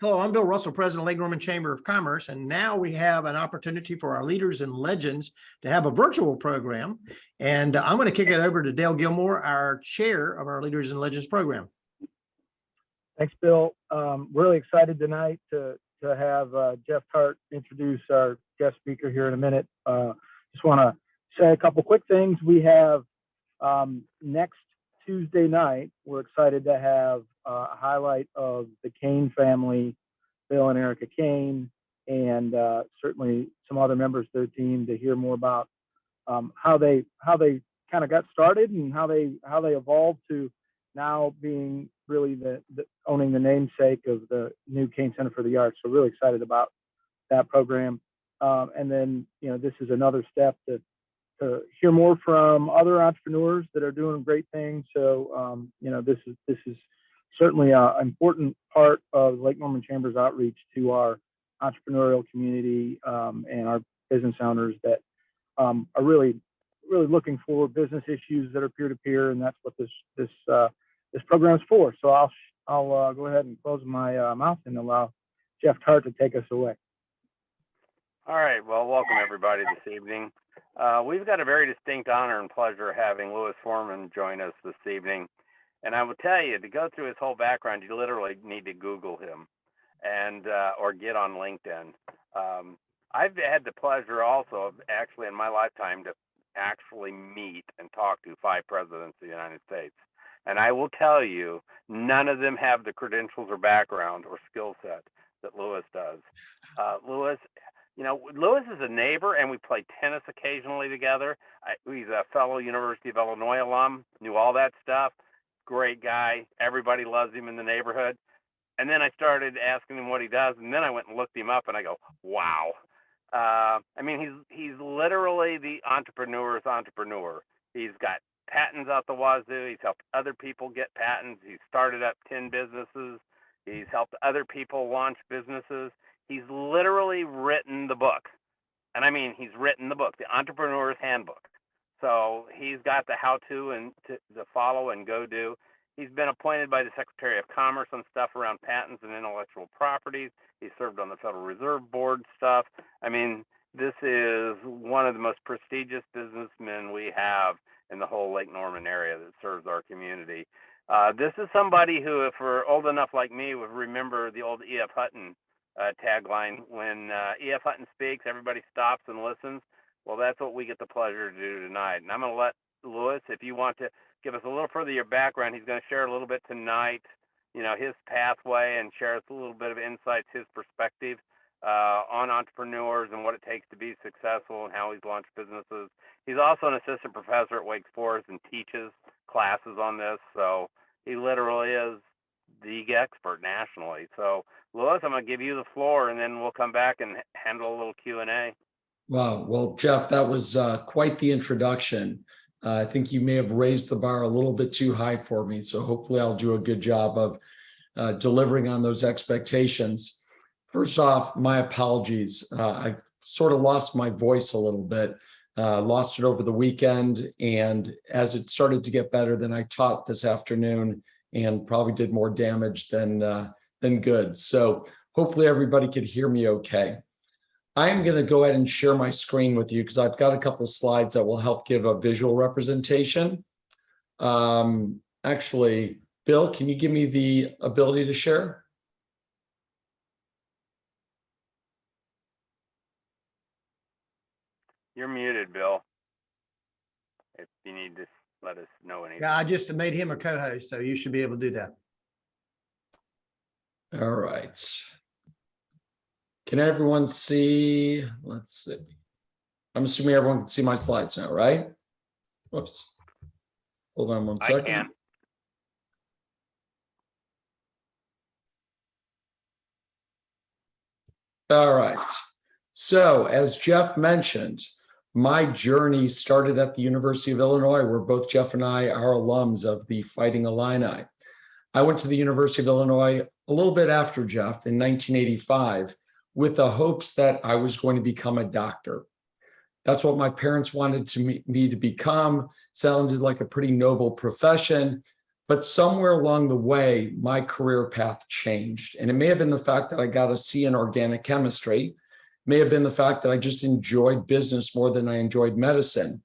Hello, I'm Bill Russell, President of Lake Norman Chamber of Commerce, and now we have an opportunity for our Leaders and Legends to have a virtual program. And I'm going to kick it over to Dale Gilmore, our chair of our Leaders and Legends program. Thanks, Bill. Really excited tonight to have Jeff Tarte introduce our guest speaker here in a minute. Just want to say a couple quick things. We have next Tuesday night, we're excited to have a highlight of the Kane family, Bill and Erica Kane, and certainly some other members of their team to hear more about how they kind of got started and how they evolved to now being really the owning the namesake of the new Kane Center for the Arts. So really excited about that program. And then, this is another step to hear more from other entrepreneurs that are doing great things. So, this is certainly an important part of Lake Norman Chamber's outreach to our entrepreneurial community and our business owners that are really looking for business issues that are peer-to-peer, and that's what this program is for. So I'll go ahead and close my mouth and allow Jeff Tarte to take us away. All right. Well, welcome everybody this evening. We've got a very distinct honor and pleasure of having Louis Foreman join us this evening. And I will tell you, to go through his whole background, you literally need to Google him and or get on LinkedIn. I've had the pleasure also of actually in my lifetime to actually meet and talk to 5 presidents of the United States. And I will tell you, none of them have the credentials or background or skill set that Louis does. Louis is a neighbor, and we play tennis occasionally together. He's a fellow University of Illinois alum, knew all that stuff. Great guy. Everybody loves him in the neighborhood. And then I started asking him what he does, and then I went and looked him up, and I go, wow. He's literally the entrepreneur's entrepreneur. He's got patents out the wazoo. He's helped other people get patents. He's started up 10 businesses. He's helped other people launch businesses. He's literally written the book. And I mean, he's written the book, The Entrepreneur's Handbook. So he's got the how-to and to follow and go do. He's been appointed by the Secretary of Commerce on stuff around patents and intellectual properties. He served on the Federal Reserve Board stuff. I mean, this is one of the most prestigious businessmen we have in the whole Lake Norman area that serves our community. This is somebody who, if we're old enough like me, would remember the old E.F. Hutton tagline. When E.F. Hutton speaks, everybody stops and listens. Well, that's what we get the pleasure to do tonight. And I'm going to let Louis, if you want to give us a little further your background, he's going to share a little bit tonight, his pathway, and share us a little bit of insights, his perspective on entrepreneurs and what it takes to be successful and how he's launched businesses. He's also an assistant professor at Wake Forest and teaches classes on this. So he literally is the expert nationally. So Louis, I'm going to give you the floor, and then we'll come back and handle a little Q&A. Wow. Well, Jeff, that was quite the introduction. I think you may have raised the bar a little bit too high for me. So hopefully I'll do a good job of delivering on those expectations. First off, my apologies. I sort of lost my voice a little bit, lost it over the weekend. And as it started to get better, then I taught this afternoon and probably did more damage than good. So hopefully everybody could hear me okay. I'm going to go ahead and share my screen with you because I've got a couple of slides that will help give a visual representation. Actually, Bill, can you give me the ability to share? You're muted, Bill. If you need to let us know anything. Yeah, I just made him a co-host, so you should be able to do that. All right. Can everyone see? Let's see. I'm assuming everyone can see my slides now, right? Whoops. Hold on one second. I can. All right. So as Jeff mentioned, my journey started at the University of Illinois, where both Jeff and I are alums of the Fighting Illini. I went to the University of Illinois a little bit after Jeff in 1985 with the hopes that I was going to become a doctor. That's what my parents wanted me to become. Sounded like a pretty noble profession. But somewhere along the way, my career path changed. And it may have been the fact that I got a C in organic chemistry, may have been the fact that I just enjoyed business more than I enjoyed medicine.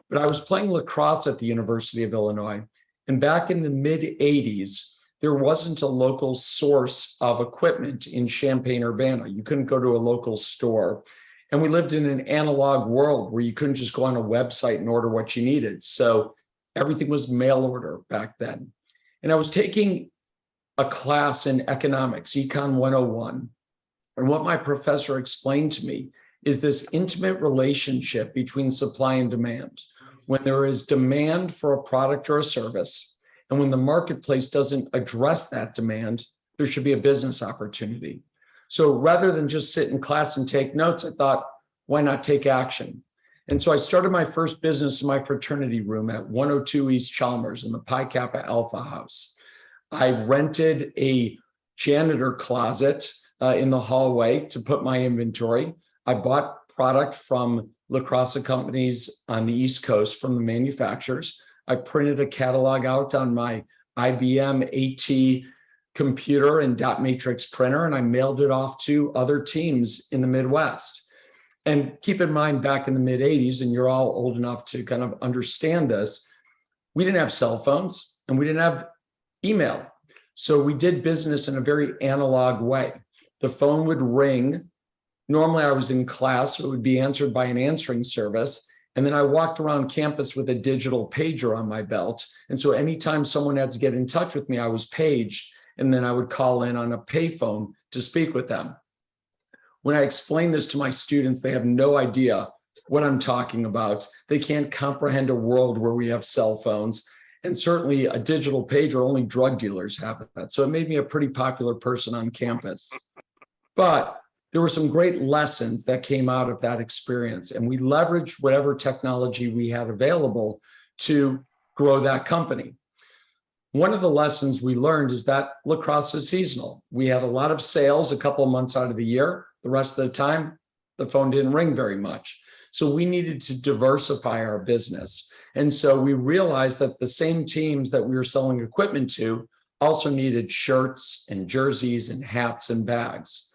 But I was playing lacrosse at the University of Illinois. And back in the mid 80s, there wasn't a local source of equipment in Champaign-Urbana. You couldn't go to a local store. And we lived in an analog world where you couldn't just go on a website and order what you needed. So everything was mail order back then. And I was taking a class in economics, Econ 101. And what my professor explained to me is this intimate relationship between supply and demand. When there is demand for a product or a service, and when the marketplace doesn't address that demand, there should be a business opportunity. So rather than just sit in class and take notes, I thought, why not take action? And so I started my first business in my fraternity room at 102 East Chalmers in the Pi Kappa Alpha House. I rented a janitor closet in the hallway to put my inventory. I bought product from lacrosse companies on the East Coast from the manufacturers. I printed a catalog out on my IBM AT computer and dot matrix printer, and I mailed it off to other teams in the Midwest. And keep in mind, back in the mid 80s, and you're all old enough to kind of understand this, we didn't have cell phones and we didn't have email. So we did business in a very analog way. The phone would ring. Normally I was in class, so it would be answered by an answering service. And then I walked around campus with a digital pager on my belt. And so anytime someone had to get in touch with me, I was paged, and then I would call in on a payphone to speak with them. When I explain this to my students, they have no idea what I'm talking about. They can't comprehend a world where we have cell phones. And certainly a digital pager, only drug dealers have that. So it made me a pretty popular person on campus. But there were some great lessons that came out of that experience. And we leveraged whatever technology we had available to grow that company. One of the lessons we learned is that lacrosse is seasonal. We had a lot of sales a couple of months out of the year. The rest of the time, the phone didn't ring very much. So we needed to diversify our business. And so we realized that the same teams that we were selling equipment to also needed shirts and jerseys and hats and bags.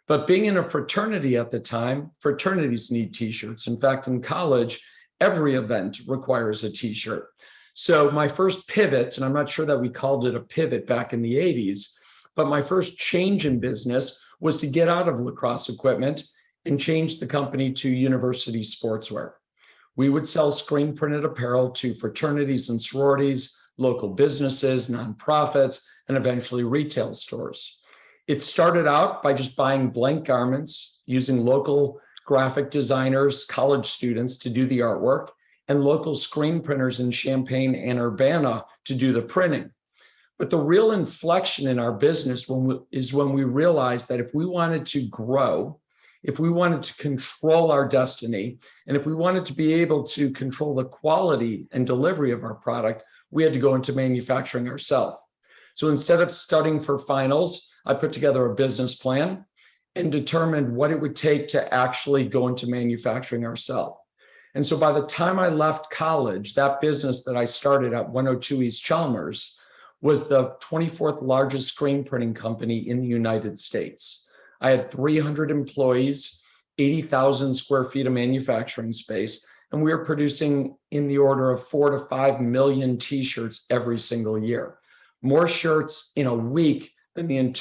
But being in a fraternity at the time, fraternities need t-shirts. In fact, in college, every event requires a t-shirt. So my first pivot, and I'm not sure that we called it a pivot back in the 80s, but my first change in business was to get out of lacrosse equipment and change the company to university sportswear. We would sell screen printed apparel to fraternities and sororities, local businesses, nonprofits, and eventually retail stores. It started out by just buying blank garments, using local graphic designers, college students to do the artwork, and local screen printers in Champaign and Urbana to do the printing. But the real inflection in our business is when we realized that if we wanted to grow, if we wanted to control our destiny, and if we wanted to be able to control the quality and delivery of our product, we had to go into manufacturing ourselves. So instead of studying for finals, I put together a business plan and determined what it would take to actually go into manufacturing ourselves. And so by the time I left college, that business that I started at 102 East Chalmers was the 24th largest screen printing company in the United States. I had 300 employees, 80,000 square feet of manufacturing space, and we were producing in the order of 4 to 5 million t-shirts every single year. More shirts in a week than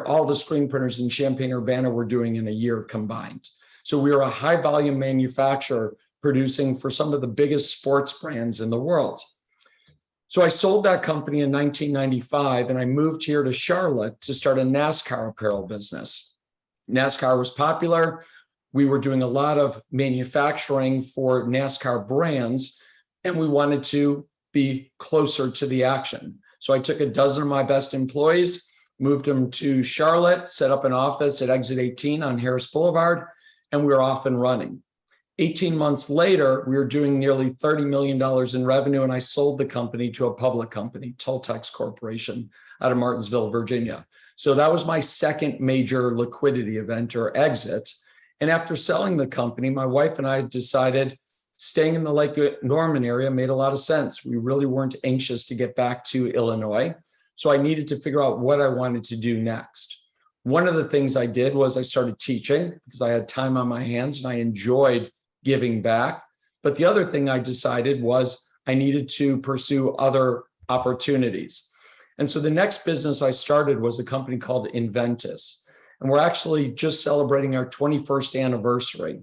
all the screen printers in Champaign-Urbana were doing in a year combined. So we were a high volume manufacturer producing for some of the biggest sports brands in the world. So I sold that company in 1995 and I moved here to Charlotte to start a NASCAR apparel business. NASCAR was popular. We were doing a lot of manufacturing for NASCAR brands and we wanted to be closer to the action. So I took a dozen of my best employees, moved them to Charlotte, set up an office at Exit 18 on Harris Boulevard, and we were off and running. 18 months later, we were doing nearly $30 million in revenue, and I sold the company to a public company, Toltex Corporation, out of Martinsville, Virginia. So that was my second major liquidity event or exit. And after selling the company, my wife and I decided staying in the Lake Norman area made a lot of sense. We really weren't anxious to get back to Illinois. So I needed to figure out what I wanted to do next. One of the things I did was I started teaching because I had time on my hands and I enjoyed giving back. But the other thing I decided was I needed to pursue other opportunities. And so the next business I started was a company called Enventys. And we're actually just celebrating our 21st anniversary.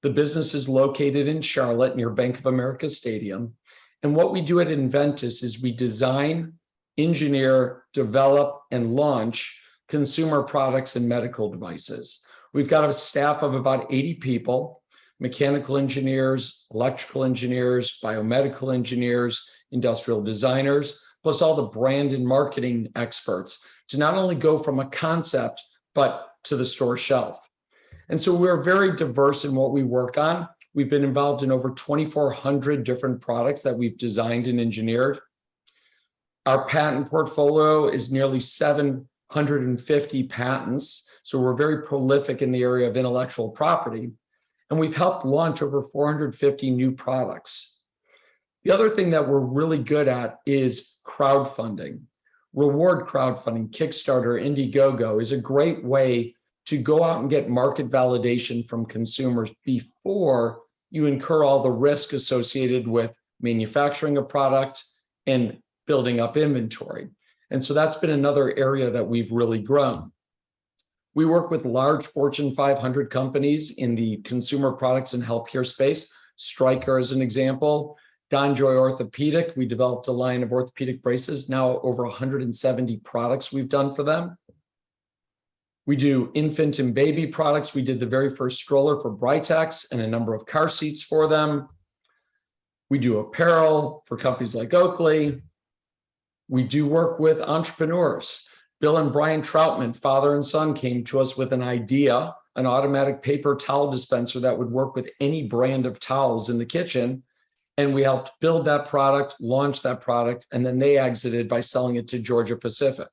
The business is located in Charlotte near Bank of America Stadium. And what we do at Enventys is we design, engineer, develop, and launch consumer products and medical devices. We've got a staff of about 80 people, mechanical engineers, electrical engineers, biomedical engineers, industrial designers, plus all the brand and marketing experts to not only go from a concept, but to the store shelf. And so we're very diverse in what we work on. We've been involved in over 2,400 different products that we've designed and engineered. Our patent portfolio is nearly 750 patents. So we're very prolific in the area of intellectual property. And we've helped launch over 450 new products. The other thing that we're really good at is crowdfunding. Reward crowdfunding, Kickstarter, Indiegogo is a great way to go out and get market validation from consumers before you incur all the risk associated with manufacturing a product and building up inventory. And so that's been another area that we've really grown. We work with large Fortune 500 companies in the consumer products and healthcare space. Stryker as an example. Donjoy Orthopedic, we developed a line of orthopedic braces, now over 170 products we've done for them. We do infant and baby products. We did the very first stroller for Britex and a number of car seats for them. We do apparel for companies like Oakley. We do work with entrepreneurs. Bill and Brian Troutman, father and son, came to us with an idea, an automatic paper towel dispenser that would work with any brand of towels in the kitchen. And we helped build that product, launch that product, and then they exited by selling it to Georgia Pacific.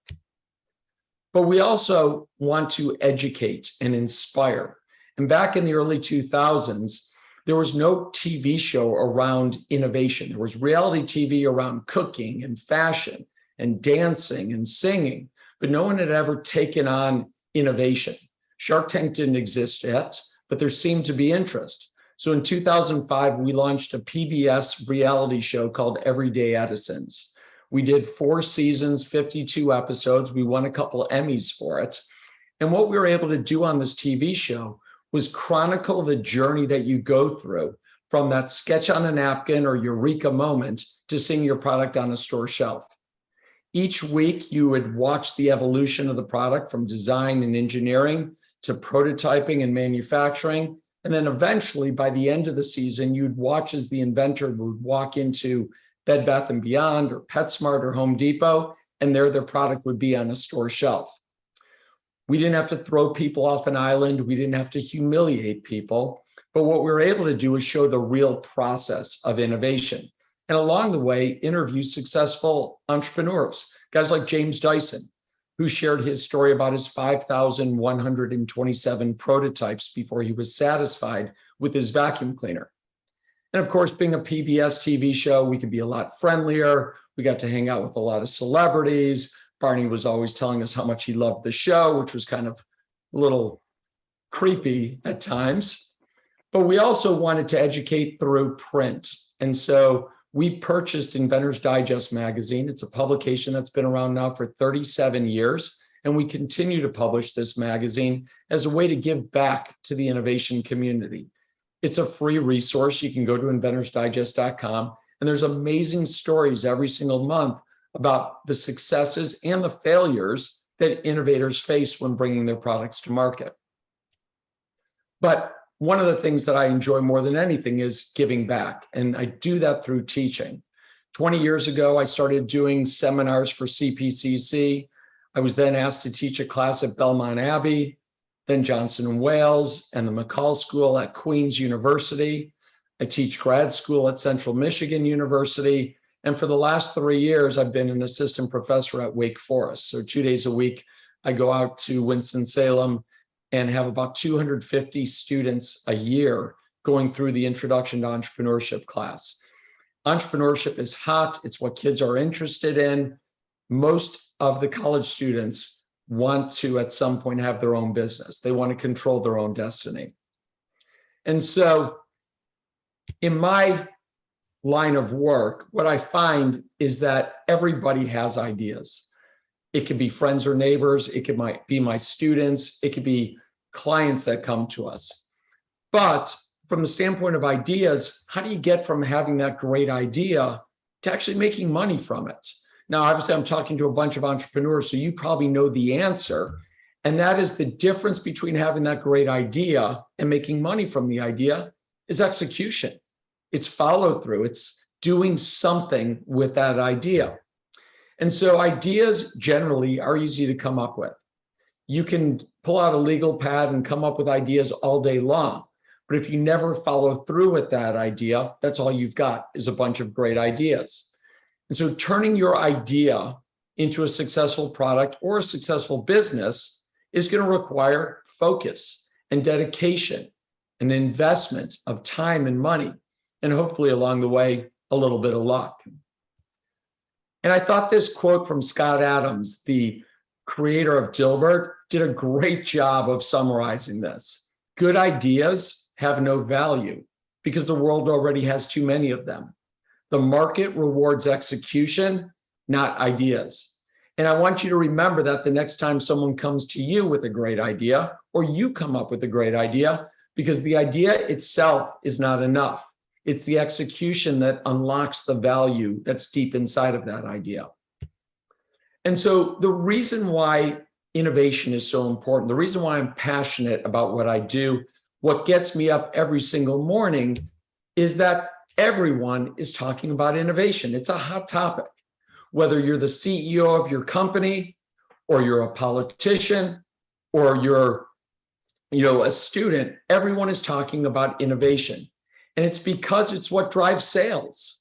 But we also want to educate and inspire. And back in the early 2000s, there was no TV show around innovation. There was reality TV around cooking and fashion and dancing and singing, but no one had ever taken on innovation. Shark Tank didn't exist yet, but there seemed to be interest. So in 2005, we launched a PBS reality show called Everyday Edisons. We did 4 seasons, 52 episodes. We won a couple of Emmys for it. And what we were able to do on this TV show was chronicle the journey that you go through from that sketch on a napkin or eureka moment to seeing your product on a store shelf. Each week, you would watch the evolution of the product from design and engineering to prototyping and manufacturing. And then eventually, by the end of the season, you'd watch as the inventor would walk into Bed Bath & Beyond or PetSmart or Home Depot, and there their product would be on a store shelf. We didn't have to throw people off an island. We didn't have to humiliate people. But what we were able to do is show the real process of innovation. And along the way, interview successful entrepreneurs, guys like James Dyson, who shared his story about his 5,127 prototypes before he was satisfied with his vacuum cleaner. And of course, being a PBS TV show, we could be a lot friendlier. We got to hang out with a lot of celebrities. Barney was always telling us how much he loved the show, which was kind of a little creepy at times. But we also wanted to educate through print. And so we purchased Inventor's Digest magazine. It's a publication that's been around now for 37 years. And we continue to publish this magazine as a way to give back to the innovation community. It's a free resource. You can go to inventorsdigest.com. And there's amazing stories every single month about the successes and the failures that innovators face when bringing their products to market. But one of the things that I enjoy more than anything is giving back. And I do that through teaching. 20 years ago, I started doing seminars for CPCC. I was then asked to teach a class at Belmont Abbey, then Johnson & Wales, and the McCall School at Queen's University. I teach grad school at Central Michigan University. And for the last 3 years, I've been an assistant professor at Wake Forest. So 2 days a week, I go out to Winston-Salem and have about 250 students a year going through the Introduction to Entrepreneurship class. Entrepreneurship is hot. It's what kids are interested in. Most of the college students want to, at some point, have their own business. They want to control their own destiny. And so in my line of work, what I find is that everybody has ideas. It could be friends or neighbors. It might be my students. It could be clients that come to us. But from the standpoint of ideas, how do you get from having that great idea to actually making money from it? Now, obviously, I'm talking to a bunch of entrepreneurs, so you probably know the answer. And that is the difference between having that great idea and making money from the idea is execution. It's follow through. It's doing something with that idea. And so ideas generally are easy to come up with. You can pull out a legal pad and come up with ideas all day long. But if you never follow through with that idea, that's all you've got is a bunch of great ideas. And so turning your idea into a successful product or a successful business is going to require focus and dedication and investment of time and money, and hopefully along the way, a little bit of luck. And I thought this quote from Scott Adams, the creator of Dilbert, did a great job of summarizing this. Good ideas have no value because the world already has too many of them. The market rewards execution, not ideas. And I want you to remember that the next time someone comes to you with a great idea, or you come up with a great idea, because the idea itself is not enough. It's the execution that unlocks the value that's deep inside of that idea. And so the reason why innovation is so important, the reason why I'm passionate about what I do, what gets me up every single morning is that everyone is talking about innovation. It's a hot topic. Whether you're the CEO of your company, or you're a politician, or you're a student, everyone is talking about innovation. And it's because it's what drives sales.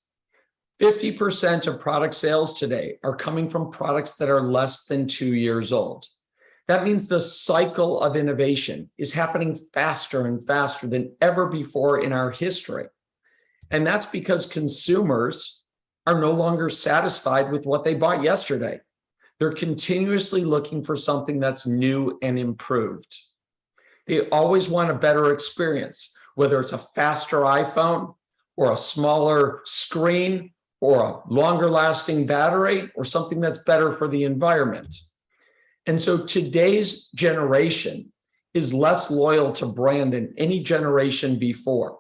50% of product sales today are coming from products that are less than 2 years old. That means the cycle of innovation is happening faster and faster than ever before in our history. And that's because consumers are no longer satisfied with what they bought yesterday. They're continuously looking for something that's new and improved. They always want a better experience, whether it's a faster iPhone or a smaller screen or a longer lasting battery or something that's better for the environment. And so today's generation is less loyal to brand than any generation before.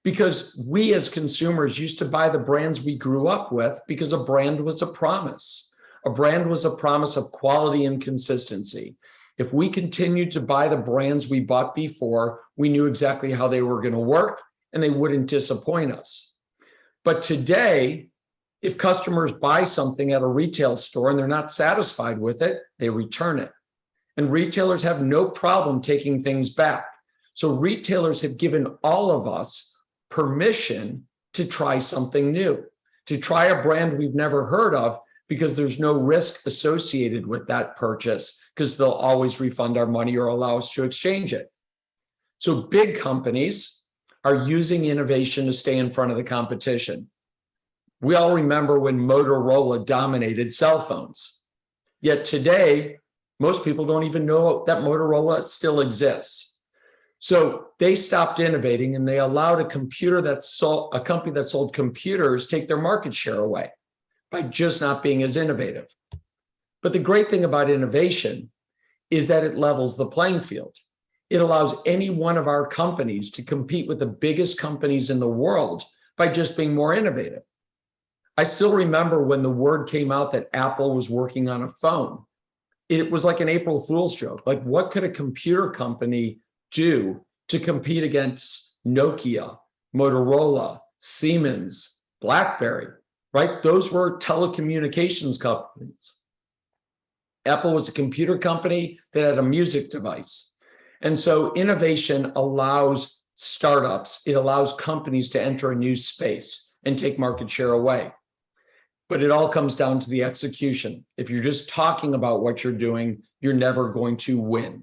Because we as consumers used to buy the brands we grew up with because a brand was a promise. A brand was a promise of quality and consistency. If we continued to buy the brands we bought before, we knew exactly how they were going to work and they wouldn't disappoint us. But today, if customers buy something at a retail store and they're not satisfied with it, they return it. And retailers have no problem taking things back. So retailers have given all of us permission to try something new, to try a brand we've never heard of, because there's no risk associated with that purchase, because they'll always refund our money or allow us to exchange it. So big companies are using innovation to stay in front of the competition. We all remember when Motorola dominated cell phones. Yet today, most people don't even know that Motorola still exists. So they stopped innovating and they allowed a company that sold computers take their market share away by just not being as innovative. But the great thing about innovation is that it levels the playing field. It allows any one of our companies to compete with the biggest companies in the world by just being more innovative. I still remember when the word came out that Apple was working on a phone. It was like an April Fool's joke. Like, what could a computer company do to compete against Nokia, Motorola, Siemens, BlackBerry, right? Those were telecommunications companies. Apple was a computer company that had a music device. And so innovation allows startups, it allows companies to enter a new space and take market share away. But it all comes down to the execution. If you're just talking about what you're doing, you're never going to win.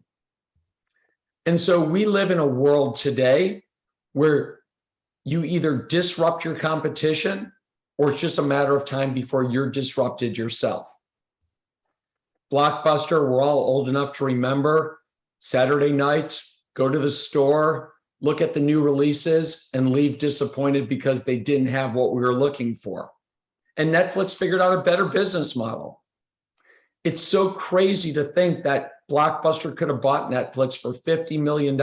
And so we live in a world today where you either disrupt your competition or it's just a matter of time before you're disrupted yourself. Blockbuster, we're all old enough to remember Saturday night, go to the store, look at the new releases and leave disappointed because they didn't have what we were looking for. And Netflix figured out a better business model. It's so crazy to think that Blockbuster could have bought Netflix for $50 million.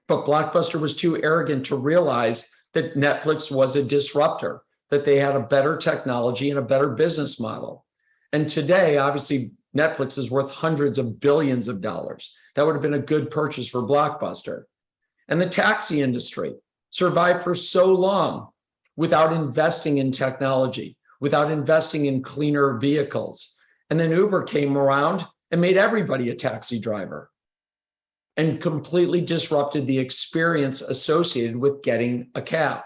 But Blockbuster was too arrogant to realize that Netflix was a disruptor, that they had a better technology and a better business model. And today, obviously, Netflix is worth hundreds of billions of dollars. That would have been a good purchase for Blockbuster. And the taxi industry survived for so long without investing in technology, without investing in cleaner vehicles. And then Uber came around and made everybody a taxi driver and completely disrupted the experience associated with getting a cab.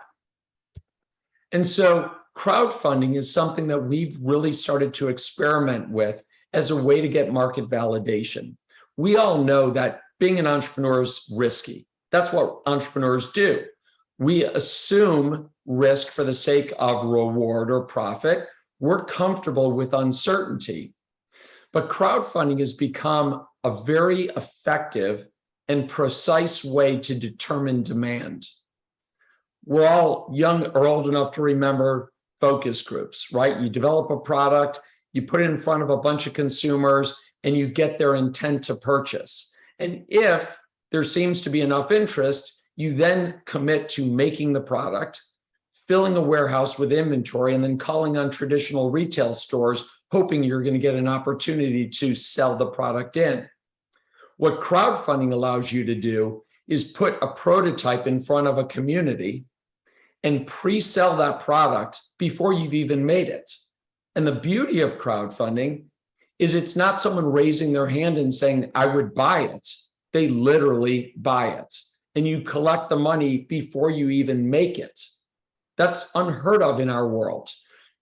And so crowdfunding is something that we've really started to experiment with as a way to get market validation. We all know that being an entrepreneur is risky. That's what entrepreneurs do. We assume risk for the sake of reward or profit. We're comfortable with uncertainty. But crowdfunding has become a very effective and precise way to determine demand. We're all young or old enough to remember focus groups, right? You develop a product, you put it in front of a bunch of consumers, and you get their intent to purchase. And if there seems to be enough interest, you then commit to making the product, filling a warehouse with inventory, and then calling on traditional retail stores, hoping you're going to get an opportunity to sell the product in. What crowdfunding allows you to do is put a prototype in front of a community and pre-sell that product before you've even made it. And the beauty of crowdfunding is it's not someone raising their hand and saying, I would buy it. They literally buy it. And you collect the money before you even make it. That's unheard of in our world.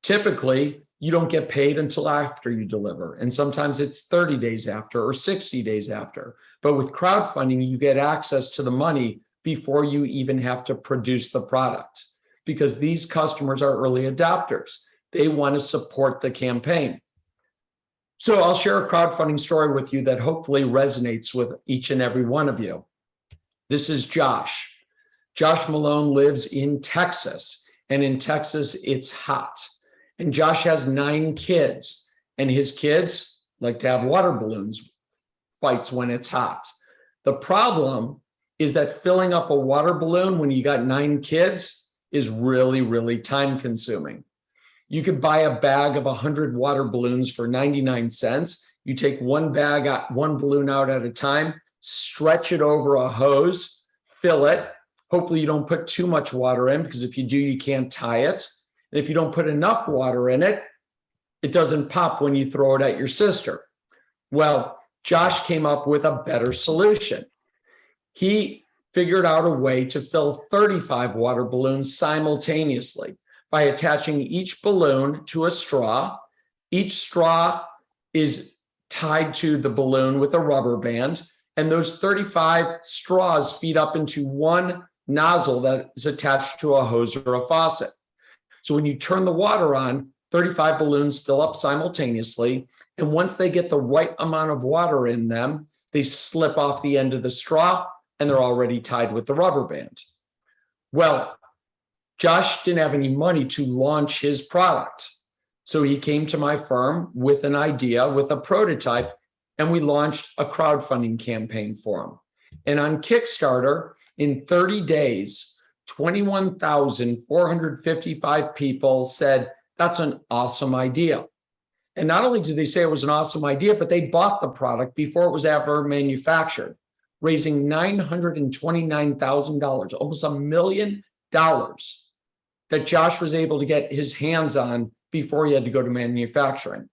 Typically, you don't get paid until after you deliver. And sometimes it's 30 days after or 60 days after. But with crowdfunding, you get access to the money before you even have to produce the product, because these customers are early adopters. They want to support the campaign. So I'll share a crowdfunding story with you that hopefully resonates with each and every one of you. This is Josh. Josh Malone lives in Texas, and in Texas, it's hot. And Josh has 9 kids, and his kids like to have water balloons fights when it's hot. The problem is that filling up a water balloon when you got 9 kids is really, really time consuming. You could buy a bag of 100 water balloons for 99 cents. You take one balloon out at a time, stretch it over a hose, fill it. Hopefully you don't put too much water in, because if you do, you can't tie it. And if you don't put enough water in it, it doesn't pop when you throw it at your sister. Well, Josh came up with a better solution. He figured out a way to fill 35 water balloons simultaneously by attaching each balloon to a straw. Each straw is tied to the balloon with a rubber band, and those 35 straws feed up into one nozzle that is attached to a hose or a faucet. So when you turn the water on, 35 balloons fill up simultaneously, and once they get the right amount of water in them, they slip off the end of the straw, and they're already tied with the rubber band. Well, Josh didn't have any money to launch his product. So he came to my firm with an idea, with a prototype, and we launched a crowdfunding campaign for him. And on Kickstarter, in 30 days, 21,455 people said, that's an awesome idea. And not only did they say it was an awesome idea, but they bought the product before it was ever manufactured, raising $929,000, almost $1 million that Josh was able to get his hands on before he had to go to manufacturing.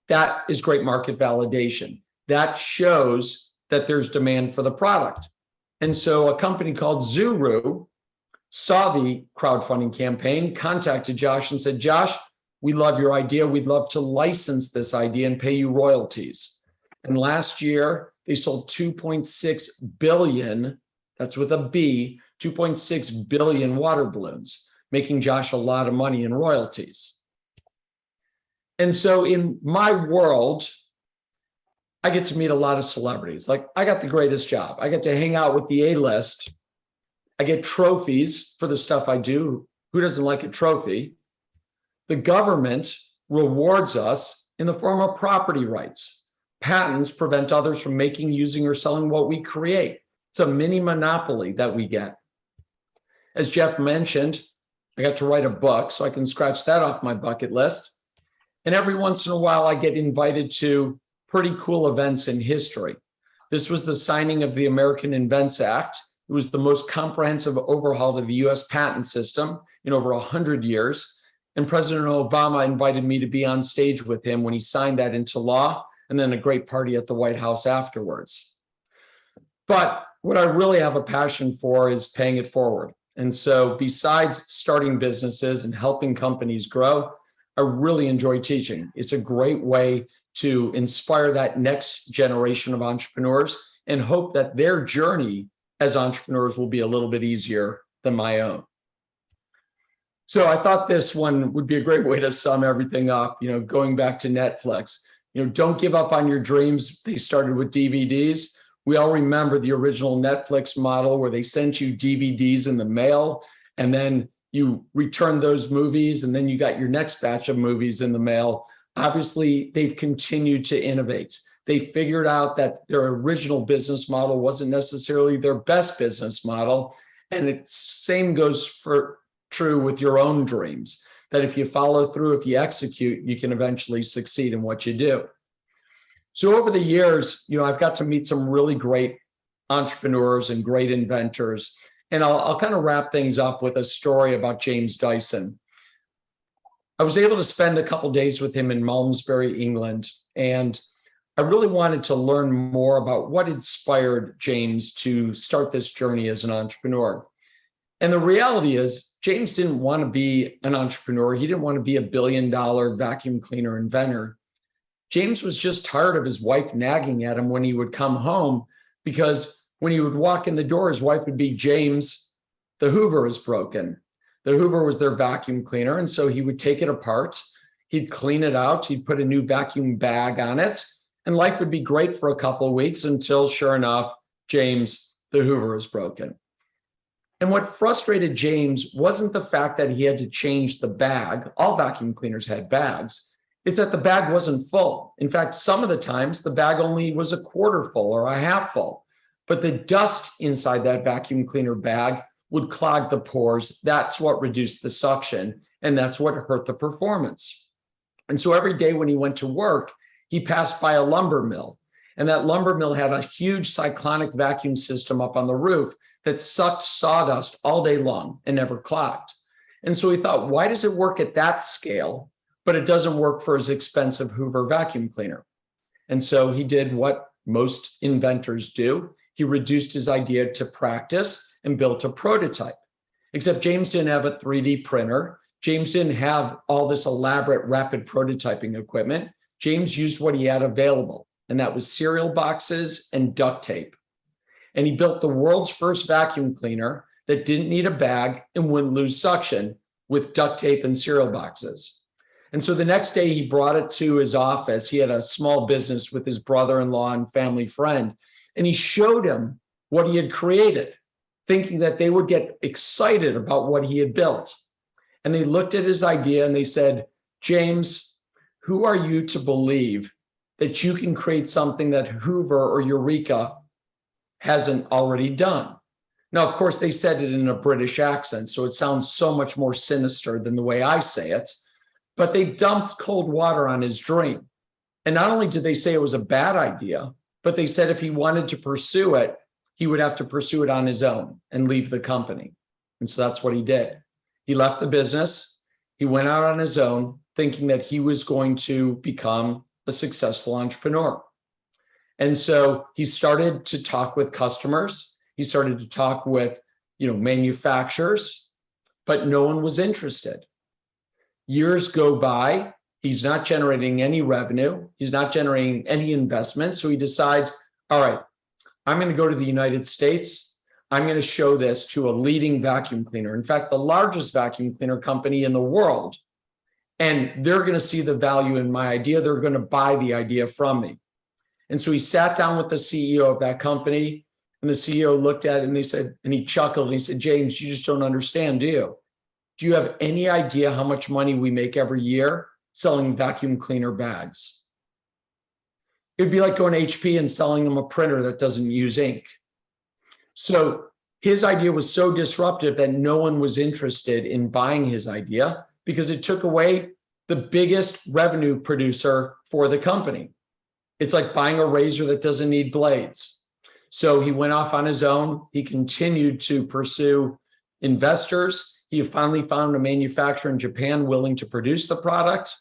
That is great market validation. That shows that there's demand for the product. And so a company called Zuru saw the crowdfunding campaign, contacted Josh and said, Josh, we love your idea. We'd love to license this idea and pay you royalties. And last year, they sold 2.6 billion That's with a B, 2.6 billion water balloons, making Josh a lot of money in royalties. And so in my world, I get to meet a lot of celebrities. Like, I got the greatest job. I get to hang out with the A-list. I get trophies for the stuff I do. Who doesn't like a trophy? The government rewards us in the form of property rights. Patents prevent others from making, using, or selling what we create. It's a mini monopoly that we get. As Jeff mentioned, I got to write a book, so I can scratch that off my bucket list. And every once in a while, I get invited to pretty cool events in history. This was the signing of the American Invents Act. It was the most comprehensive overhaul of the US patent system in over 100 years. And President Obama invited me to be on stage with him when he signed that into law, and then a great party at the White House afterwards. But what I really have a passion for is paying it forward. And so besides starting businesses and helping companies grow, I really enjoy teaching. It's a great way to inspire that next generation of entrepreneurs and hope that their journey as entrepreneurs will be a little bit easier than my own. So I thought this one would be a great way to sum everything up, going back to Netflix. Don't give up on your dreams. They started with DVDs. We all remember the original Netflix model where they sent you DVDs in the mail, and then you returned those movies, and then you got your next batch of movies in the mail. Obviously, they've continued to innovate. They figured out that their original business model wasn't necessarily their best business model. And the same goes true with your own dreams, that if you follow through, if you execute, you can eventually succeed in what you do. So over the years, I've got to meet some really great entrepreneurs and great inventors. And I'll kind of wrap things up with a story about James Dyson. I was able to spend a couple days with him in Malmesbury, England, and I really wanted to learn more about what inspired James to start this journey as an entrepreneur. And the reality is, James didn't want to be an entrepreneur. He didn't want to be a billion-dollar vacuum cleaner inventor. James was just tired of his wife nagging at him when he would come home, because when he would walk in the door, his wife would be, "James, the Hoover is broken." The Hoover was their vacuum cleaner, and so he would take it apart. He'd clean it out. He'd put a new vacuum bag on it, and life would be great for a couple of weeks until, sure enough, James, the Hoover is broken. And what frustrated James wasn't the fact that he had to change the bag. All vacuum cleaners had bags. It's that the bag wasn't full. In fact, some of the times the bag only was a quarter full or a half full. But the dust inside that vacuum cleaner bag would clog the pores. That's what reduced the suction, and that's what hurt the performance. And so every day when he went to work, he passed by a lumber mill, and that lumber mill had a huge cyclonic vacuum system up on the roof that sucked sawdust all day long and never clogged. And so he thought, why does it work at that scale, but it doesn't work for his expensive Hoover vacuum cleaner? And so he did what most inventors do. He reduced his idea to practice and built a prototype. Except James didn't have a 3D printer. James didn't have all this elaborate rapid prototyping equipment. James used what he had available, and that was cereal boxes and duct tape. And he built the world's first vacuum cleaner that didn't need a bag and wouldn't lose suction with duct tape and cereal boxes. And so the next day he brought it to his office. He had a small business with his brother-in-law and family friend, and he showed him what he had created, thinking that they would get excited about what he had built. And they looked at his idea and they said, "James, who are you to believe that you can create something that Hoover or Eureka hasn't already done?" Now, of course, they said it in a British accent, so it sounds so much more sinister than the way I say it, but they dumped cold water on his dream. And not only did they say it was a bad idea, but they said if he wanted to pursue it, he would have to pursue it on his own and leave the company. And so that's what he did. He left the business. He went out on his own, thinking that he was going to become a successful entrepreneur. And so he started to talk with customers. He started to talk with, manufacturers, but no one was interested. Years go by. He's not generating any revenue. He's not generating any investment. So he decides, all right, I'm going to go to the United States. I'm going to show this to a leading vacuum cleaner. In fact, the largest vacuum cleaner company in the world. And they're going to see the value in my idea. They're going to buy the idea from me. And so he sat down with the CEO of that company, and the CEO looked at it and he chuckled and he said, James, you just don't understand, do you? Do you have any idea how much money we make every year selling vacuum cleaner bags? It'd be like going to HP and selling them a printer that doesn't use ink. So his idea was so disruptive that no one was interested in buying his idea because it took away the biggest revenue producer for the company. It's like buying a razor that doesn't need blades. So he went off on his own. He continued to pursue investors. He finally found a manufacturer in Japan willing to produce the product.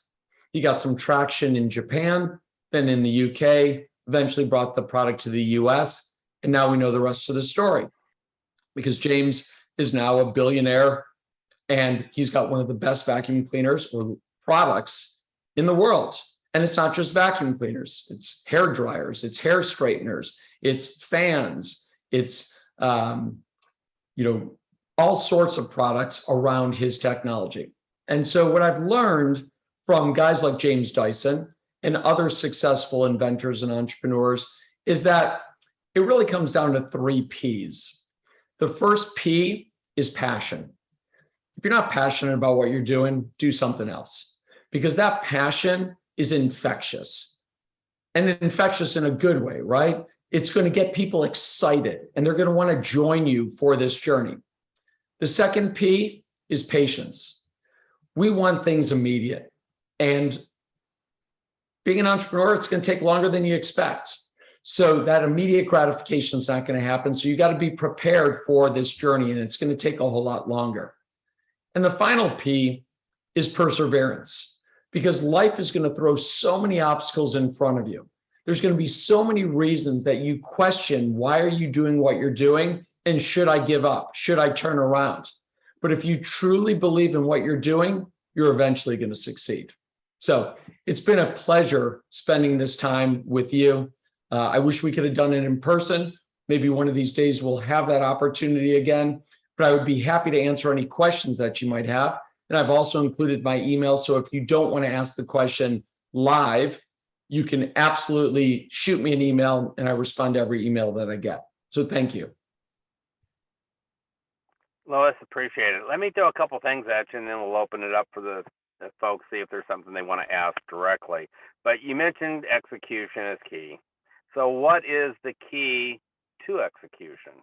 He got some traction in Japan, then in the UK, eventually brought the product to the US. And now we know the rest of the story because James is now a billionaire and he's got one of the best vacuum cleaners or products in the world. And it's not just vacuum cleaners, it's hair dryers, it's hair straighteners, it's fans, it's all sorts of products around his technology. And so what I've learned from guys like James Dyson and other successful inventors and entrepreneurs is that it really comes down to 3 P's. The first P is passion. If you're not passionate about what you're doing, do something else, because that passion is infectious, and infectious in a good way, right? It's going to get people excited and they're going to want to join you for this journey. The second P is patience. We want things immediate, and being an entrepreneur, it's going to take longer than you expect. So that immediate gratification is not going to happen. So you got to be prepared for this journey, and it's going to take a whole lot longer. And the final P is perseverance, because life is going to throw so many obstacles in front of you. There's going to be so many reasons that you question, why are you doing what you're doing? And should I give up? Should I turn around? But if you truly believe in what you're doing, you're eventually going to succeed. So it's been a pleasure spending this time with you. I wish we could have done it in person. Maybe one of these days we'll have that opportunity again, but I would be happy to answer any questions that you might have. And I've also included my email. So if you don't want to ask the question live, you can absolutely shoot me an email and I respond to every email that I get. So thank you. Louis, appreciate it. Let me throw a couple things at you and then we'll open it up for the folks, see if there's something they want to ask directly. But you mentioned execution is key. So what is the key to execution?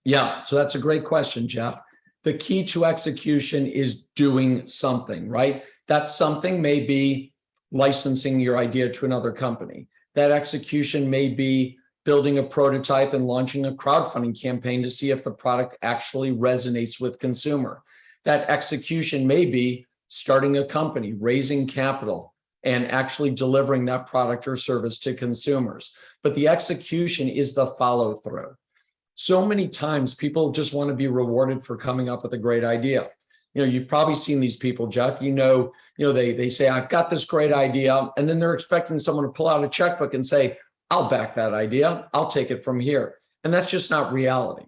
Yeah, so that's a great question, Jeff. The key to execution is doing something, right? That something may be licensing your idea to another company. That execution may be building a prototype and launching a crowdfunding campaign to see if the product actually resonates with consumer. That execution may be starting a company, raising capital, and actually delivering that product or service to consumers. But the execution is the follow through. So many times people just want to be rewarded for coming up with a great idea. You've probably seen these people, Jeff, they say, I've got this great idea. And then they're expecting someone to pull out a checkbook and say, I'll back that idea. I'll take it from here. And that's just not reality.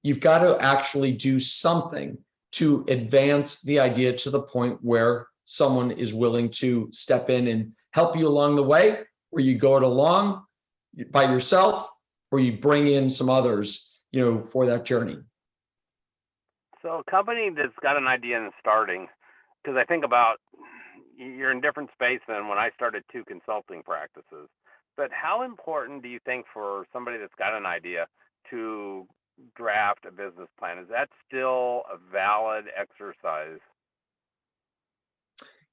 You've got to actually do something to advance the idea to the point where someone is willing to step in and help you along the way, where you go it along by yourself, or you bring in some others, for that journey. So a company that's got an idea and starting, because I think about you're in different space than when I started 2 consulting practices. But how important do you think for somebody that's got an idea to draft a business plan? Is that still a valid exercise?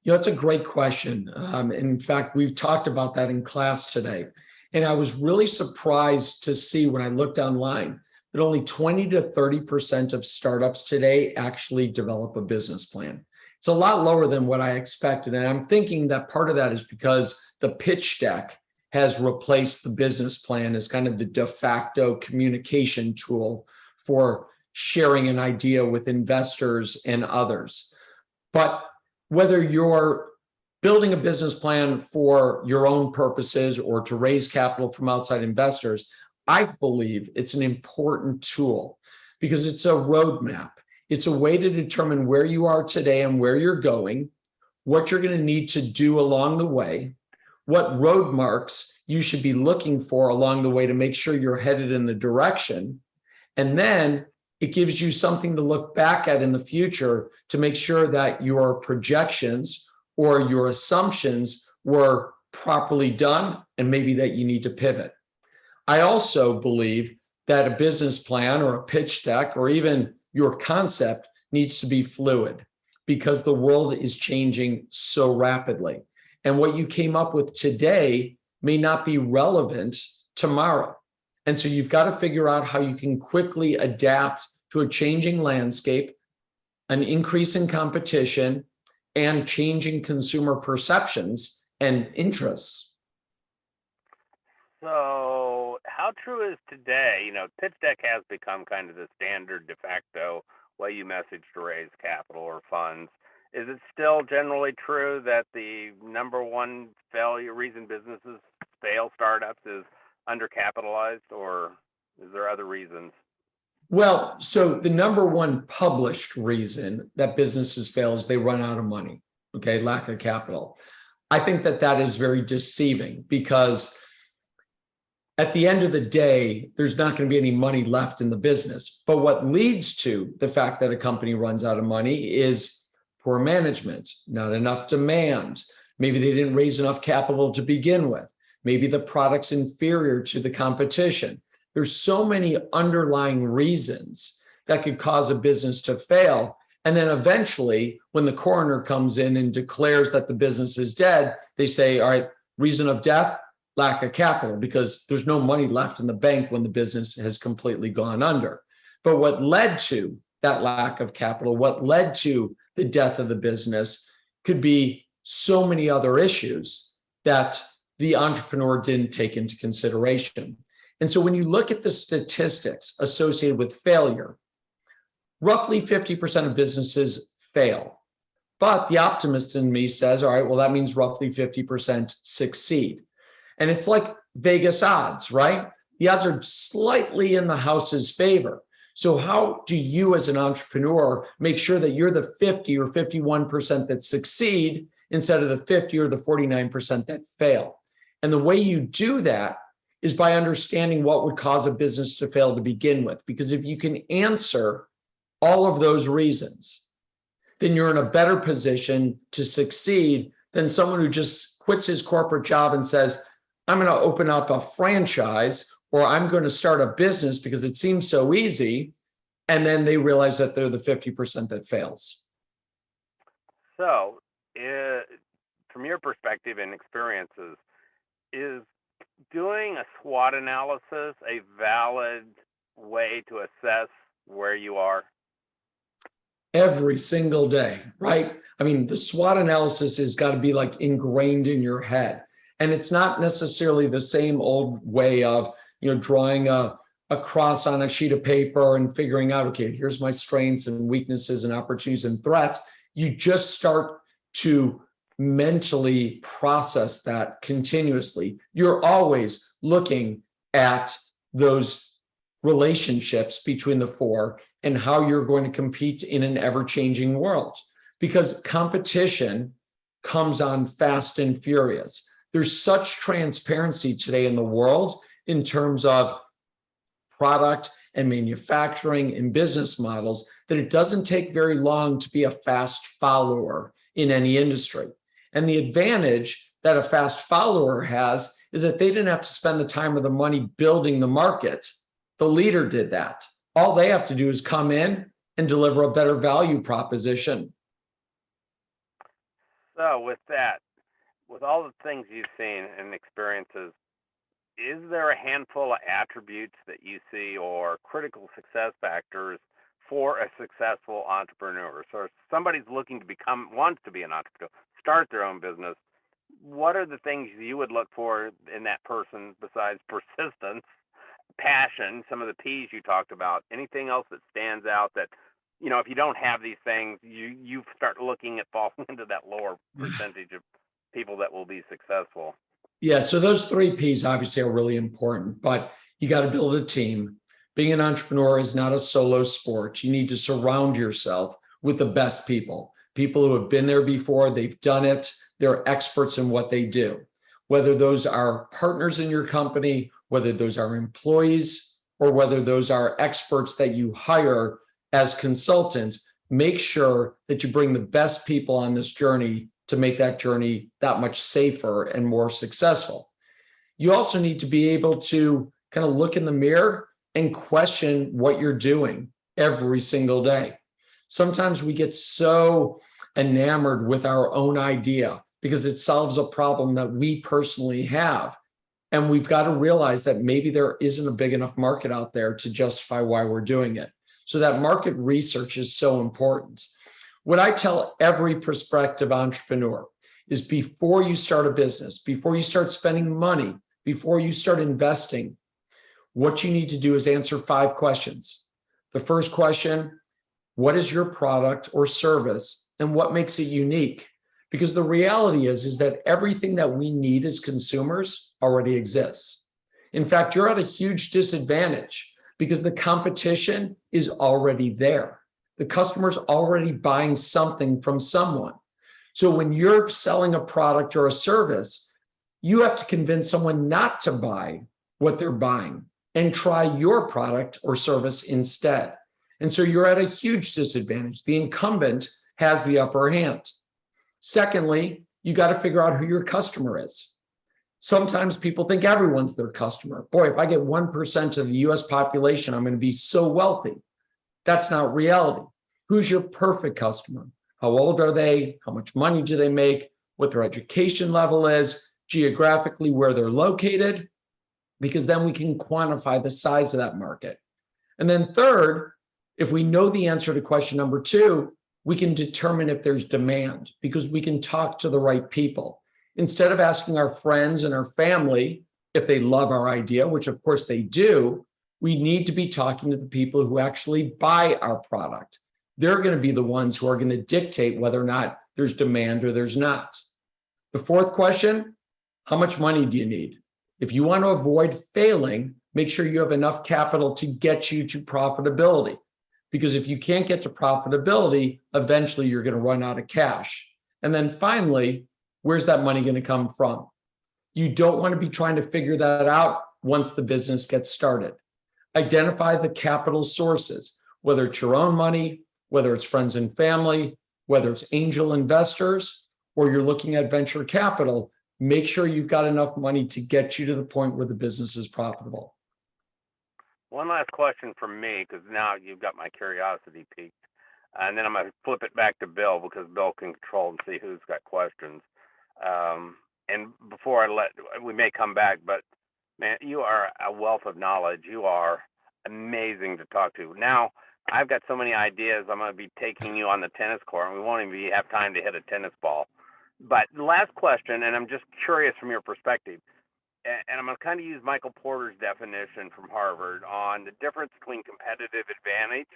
It's a great question. In fact, we've talked about that in class today. And I was really surprised to see when I looked online that only 20 to 30% of startups today actually develop a business plan. It's a lot lower than what I expected. And I'm thinking that part of that is because the pitch deck has replaced the business plan as kind of the de facto communication tool for sharing an idea with investors and others. But whether you're building a business plan for your own purposes or to raise capital from outside investors, I believe it's an important tool because it's a roadmap. It's a way to determine where you are today and where you're going, what you're going to need to do along the way, what road marks you should be looking for along the way to make sure you're headed in the direction. And then it gives you something to look back at in the future to make sure that your projections or your assumptions were properly done and maybe that you need to pivot. I also believe that a business plan or a pitch deck or even your concept needs to be fluid because the world is changing so rapidly. And what you came up with today may not be relevant tomorrow. And so you've got to figure out how you can quickly adapt to a changing landscape, an increase in competition, and changing consumer perceptions and interests. So how true is today, pitch deck has become kind of the standard de facto way you message to raise capital or funds. Is it still generally true that the number one failure reason businesses fail, startups, is undercapitalized, or is there other reasons? Well, so the number one published reason that businesses fail is they run out of money, okay, lack of capital. I think that that is very deceiving because at the end of the day, there's not going to be any money left in the business. But what leads to the fact that a company runs out of money is poor management, not enough demand. Maybe they didn't raise enough capital to begin with. Maybe the product's inferior to the competition. There's so many underlying reasons that could cause a business to fail. And then eventually, when the coroner comes in and declares that the business is dead, they say, all right, reason of death, lack of capital, because there's no money left in the bank when the business has completely gone under. But what led to that lack of capital, what led to the death of the business could be so many other issues that the entrepreneur didn't take into consideration. And so when you look at the statistics associated with failure, roughly 50% of businesses fail. But the optimist in me says, all right, well, that means roughly 50% succeed. And it's like Vegas odds, right? The odds are slightly in the house's favor. So how do you as an entrepreneur make sure that you're the 50 or 51% that succeed instead of the 50 or the 49% that fail? And the way you do that is by understanding what would cause a business to fail to begin with. Because if you can answer all of those reasons, then you're in a better position to succeed than someone who just quits his corporate job and says, I'm going to open up a franchise or I'm going to start a business because it seems so easy. And then they realize that they're the 50% that fails. So from your perspective and experiences, is doing a SWOT analysis a valid way to assess where you are? Every single day, right? I mean, the SWOT analysis has got to be like ingrained in your head. And it's not necessarily the same old way of, drawing a cross on a sheet of paper and figuring out, okay, here's my strengths and weaknesses and opportunities and threats. You just start to mentally process that continuously. You're always looking at those relationships between the four and how you're going to compete in an ever-changing world, because competition comes on fast and furious. There's such transparency today in the world in terms of product and manufacturing and business models that it doesn't take very long to be a fast follower in any industry. And the advantage that a fast follower has is that they didn't have to spend the time or the money building the market. The leader did that. All they have to do is come in and deliver a better value proposition. So with that, with all the things you've seen and experiences, is there a handful of attributes that you see or critical success factors for a successful entrepreneur? So if somebody's looking to wants to be an entrepreneur, start their own business, what are the things you would look for in that person besides persistence, passion, some of the P's you talked about? Anything else that stands out that, if you don't have these things, you start looking at falling into that lower percentage of people that will be successful? Yeah, so those 3 P's obviously are really important, but You got to build a team. Being an entrepreneur is not a solo sport. You need to surround yourself with the best people, people who have been there before, they've done it, they're experts in what they do. Whether those are partners in your company, whether those are employees, or whether those are experts that you hire as consultants, make sure that you bring the best people on this journey to make that journey that much safer and more successful. You also need to be able to kind of look in the mirror and question what you're doing every single day. Sometimes we get so enamored with our own idea because it solves a problem that we personally have. And we've got to realize that maybe there isn't a big enough market out there to justify why we're doing it. So that market research is so important. What I tell every prospective entrepreneur is before you start a business, before you start spending money, before you start investing, what you need to do is answer 5 questions. The first question, what is your product or service and what makes it unique? Because the reality is that everything that we need as consumers already exists. In fact, you're at a huge disadvantage because the competition is already there. The customer's already buying something from someone. So when you're selling a product or a service, you have to convince someone not to buy what they're buying and try your product or service instead. And so you're at a huge disadvantage. The incumbent has the upper hand. Secondly, you got to figure out who your customer is. Sometimes people think everyone's their customer. Boy, if I get 1% of the US population, I'm going to be so wealthy. That's not reality. Who's your perfect customer? How old are they? How much money do they make? What their education level is, geographically where they're located, because then we can quantify the size of that market. And then third, if we know the answer to question number 2, we can determine if there's demand because we can talk to the right people. Instead of asking our friends and our family if they love our idea, which of course they do, we need to be talking to the people who actually buy our product. They're going to be the ones who are going to dictate whether or not there's demand or there's not. The fourth question, how much money do you need? If you want to avoid failing, make sure you have enough capital to get you to profitability. Because if you can't get to profitability, eventually you're going to run out of cash. And then finally, where's that money going to come from? You don't want to be trying to figure that out once the business gets started. Identify the capital sources, whether it's your own money, whether it's friends and family, whether it's angel investors, or you're looking at venture capital. Make sure you've got enough money to get you to the point where the business is profitable. One last question from me, because now you've got my curiosity piqued. And then I'm going to flip it back to Bill because Bill can control and see who's got questions. And before we may come back, but man, you are a wealth of knowledge. You are amazing to talk to. Now, I've got so many ideas. I'm going to be taking you on the tennis court, and we won't even have time to hit a tennis ball. But the last question, and I'm just curious from your perspective, and I'm going to kind of use Michael Porter's definition from Harvard on the difference between competitive advantage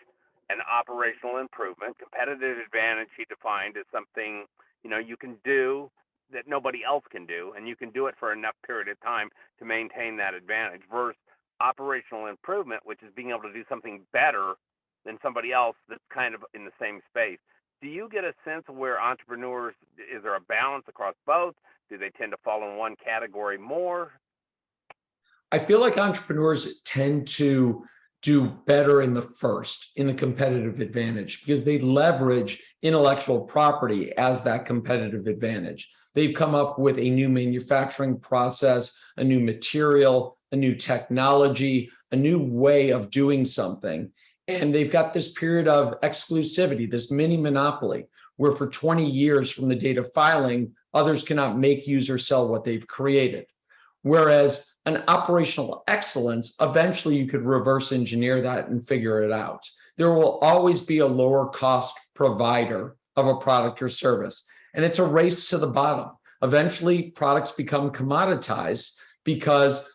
and operational improvement. Competitive advantage, he defined as something, you can do that nobody else can do, and you can do it for enough period of time to maintain that advantage, versus operational improvement, which is being able to do something better than somebody else that's kind of in the same space. Do you get a sense of where entrepreneurs, is there a balance across both? Do they tend to fall in one category more? I feel like entrepreneurs tend to do better in the competitive advantage, because they leverage intellectual property as that competitive advantage. They've come up with a new manufacturing process, a new material, a new technology, a new way of doing something. And they've got this period of exclusivity, this mini monopoly, where for 20 years from the date of filing, others cannot make, use, or sell what they've created. Whereas an operational excellence, eventually you could reverse engineer that and figure it out. There will always be a lower cost provider of a product or service. And it's a race to the bottom. Eventually, products become commoditized because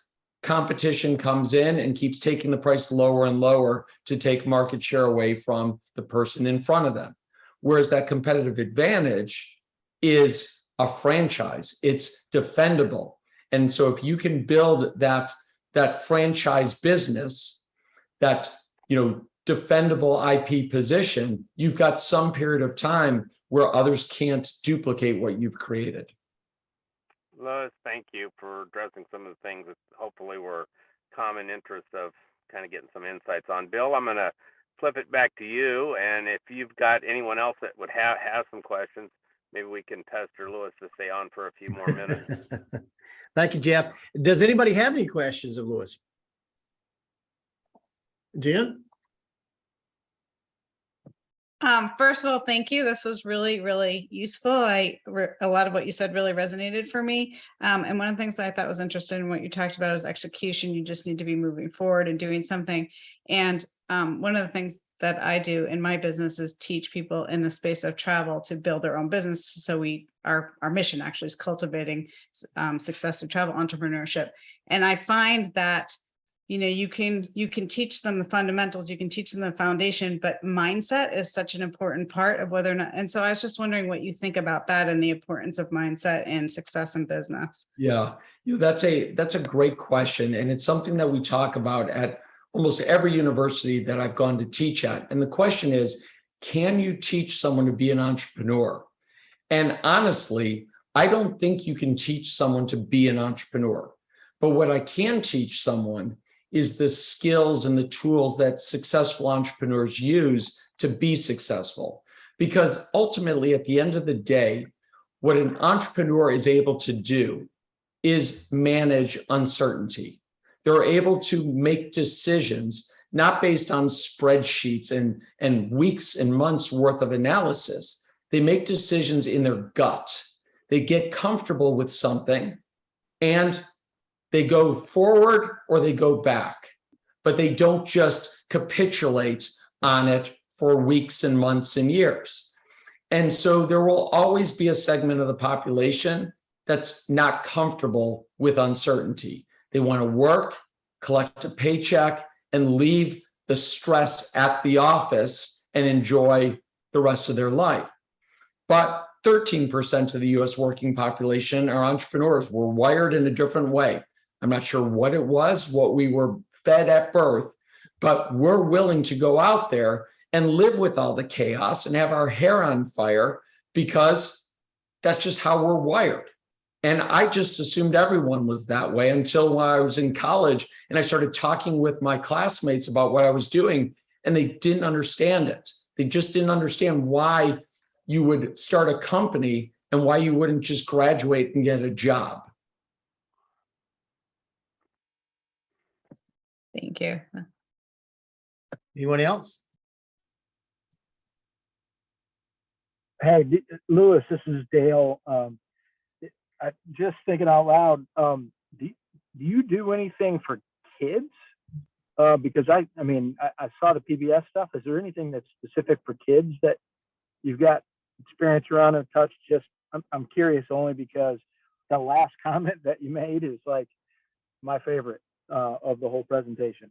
competition comes in and keeps taking the price lower and lower to take market share away from the person in front of them. Whereas that competitive advantage is a franchise, it's defendable. And so if you can build that that franchise business, that, defendable IP position, you've got some period of time where others can't duplicate what you've created. Louis, thank you for addressing some of the things that hopefully were common interests of kind of getting some insights on. Bill, I'm going to flip it back to you. And if you've got anyone else that would have some questions, maybe we can pester Louis to stay on for a few more minutes. Thank you, Jeff. Does anybody have any questions of Louis? Jen? First of all, thank you. This was really, really useful. A lot of what you said really resonated for me. And one of the things that I thought was interesting in what you talked about is execution. You just need to be moving forward and doing something. And one of the things that I do in my business is teach people in the space of travel to build their own business. So our mission actually is cultivating successive travel entrepreneurship. And I find that you can teach them the fundamentals, you can teach them the foundation, but mindset is such an important part of whether or not. And so I was just wondering what you think about that and the importance of mindset and success in business. Yeah, that's a great question. And it's something that we talk about at almost every university that I've gone to teach at. And the question is, can you teach someone to be an entrepreneur? And honestly, I don't think you can teach someone to be an entrepreneur. But what I can teach someone is the skills and the tools that successful entrepreneurs use to be successful. Because ultimately, at the end of the day, what an entrepreneur is able to do is manage uncertainty. They're able to make decisions not based on spreadsheets and weeks and months worth of analysis. They make decisions in their gut. They get comfortable with something and they go forward or they go back, but they don't just capitulate on it for weeks and months and years. And so there will always be a segment of the population that's not comfortable with uncertainty. They want to work, collect a paycheck, and leave the stress at the office and enjoy the rest of their life. But 13% of the US working population are entrepreneurs. We're wired in a different way. I'm not sure what it was, what we were fed at birth, but we're willing to go out there and live with all the chaos and have our hair on fire because that's just how we're wired. And I just assumed everyone was that way until when I was in college and I started talking with my classmates about what I was doing, and they didn't understand it. They just didn't understand why you would start a company and why you wouldn't just graduate and get a job. Thank you. Anyone else? Hey, Louis, this is Dale. Just thinking out loud, do you do anything for kids? Because I saw the PBS stuff. Is there anything that's specific for kids that you've got experience around and touched? I'm curious only because the last comment that you made is like my favorite of the whole presentation.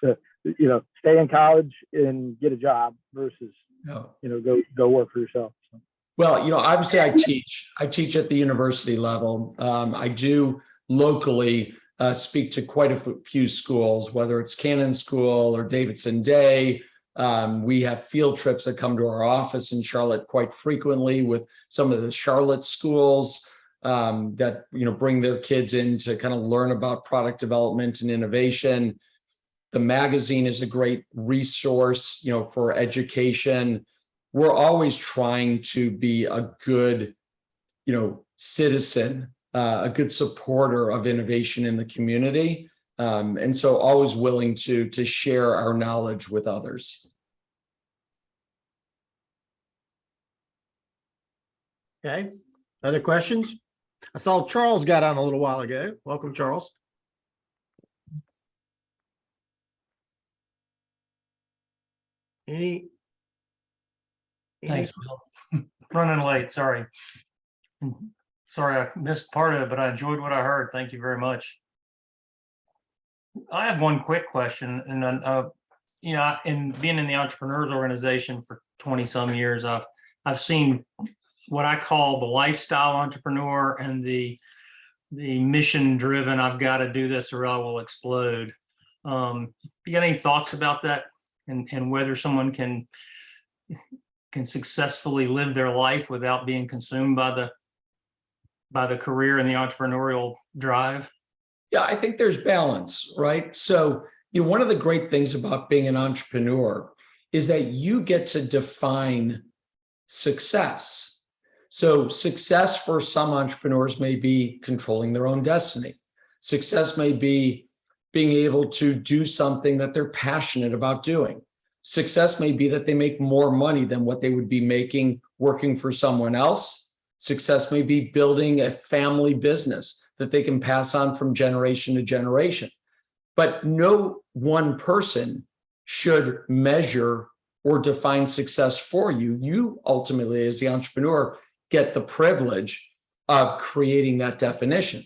Stay in college and get a job versus go work for yourself. So. Well, obviously I teach at the university level. I do locally speak to quite a few schools, whether it's Cannon School or Davidson Day. We have field trips that come to our office in Charlotte quite frequently with some of the Charlotte schools that bring their kids in to kind of learn about product development and innovation. The magazine is a great resource, for education. We're always trying to be a good, citizen, a good supporter of innovation in the community. And so always willing to share our knowledge with others. Okay. Other questions? I saw Charles got on a little while ago. Welcome, Charles. Any? Thanks, Bill. Running late, sorry. Sorry I missed part of it, but I enjoyed what I heard. Thank you very much. I have one quick question, and then, in being in the entrepreneurs organization for 20 some years, I've seen what I call the lifestyle entrepreneur and the the mission driven, I've got to do this or I will explode. You got any thoughts about that, and whether someone can successfully live their life without being consumed by the career and the entrepreneurial drive? Yeah, I think there's balance, right? So, one of the great things about being an entrepreneur is that you get to define success. So success for some entrepreneurs may be controlling their own destiny. Success may be being able to do something that they're passionate about doing. Success may be that they make more money than what they would be making working for someone else. Success may be building a family business that they can pass on from generation to generation. But no one person should measure or define success for you. You ultimately, as the entrepreneur, get the privilege of creating that definition.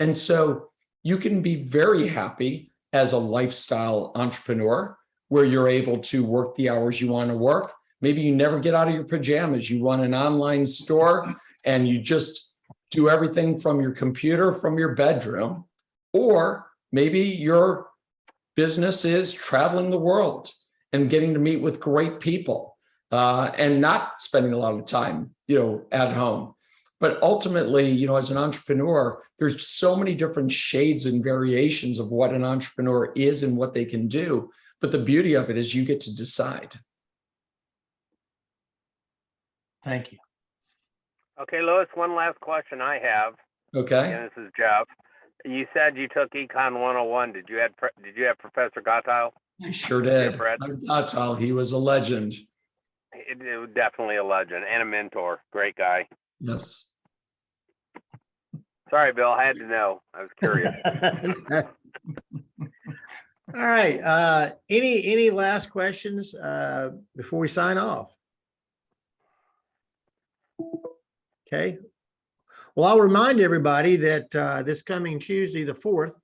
And so you can be very happy as a lifestyle entrepreneur where you're able to work the hours you want to work. Maybe you never get out of your pajamas. You run an online store and you just do everything from your computer, from your bedroom. Or maybe your business is traveling the world and getting to meet with great people and not spending a lot of time, at home. But ultimately, as an entrepreneur, there's so many different shades and variations of what an entrepreneur is and what they can do. But the beauty of it is you get to decide. Thank you. Okay, Louis, one last question I have. Okay. And this is Jeff. You said you took Econ 101. Did you have Professor Gottheil? I sure did. Fred? He was a legend. It was definitely a legend and a mentor. Great guy. Yes. Sorry, Bill. I had to know. I was curious. All right. Any last questions before we sign off? Okay. Well, I'll remind everybody that this coming Tuesday, the 4th,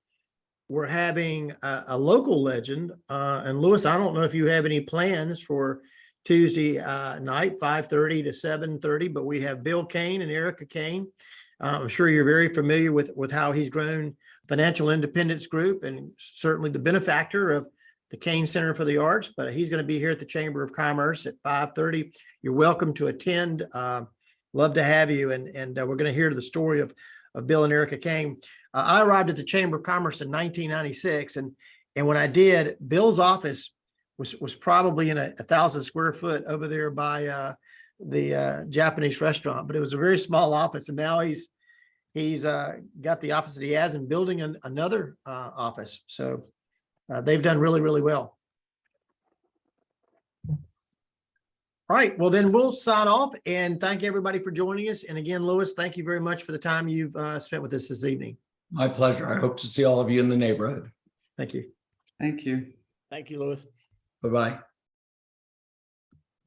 we're having a local legend. And Louis, I don't know if you have any plans for Tuesday night, 5:30 to 7:30, but we have Bill Kane and Erica Kane. I'm sure you're very familiar with how he's grown Financial Independence Group and certainly the benefactor of the Kane Center for the Arts, but he's going to be here at the Chamber of Commerce at 5:30. You're welcome to attend. Love to have you. And we're going to hear the story of Bill and Erica Kane. I arrived at the Chamber of Commerce in 1996. And when I did, Bill's office was probably in 1,000 square foot over there by the Japanese restaurant, but it was a very small office. And now he's got the office that he has and building another office. So they've done really, really well. All right, well, then we'll sign off and thank everybody for joining us. And again, Louis, thank you very much for the time you've spent with us this evening. My pleasure. I hope to see all of you in the neighborhood. Thank you. Thank you. Thank you, Louis. Bye-bye.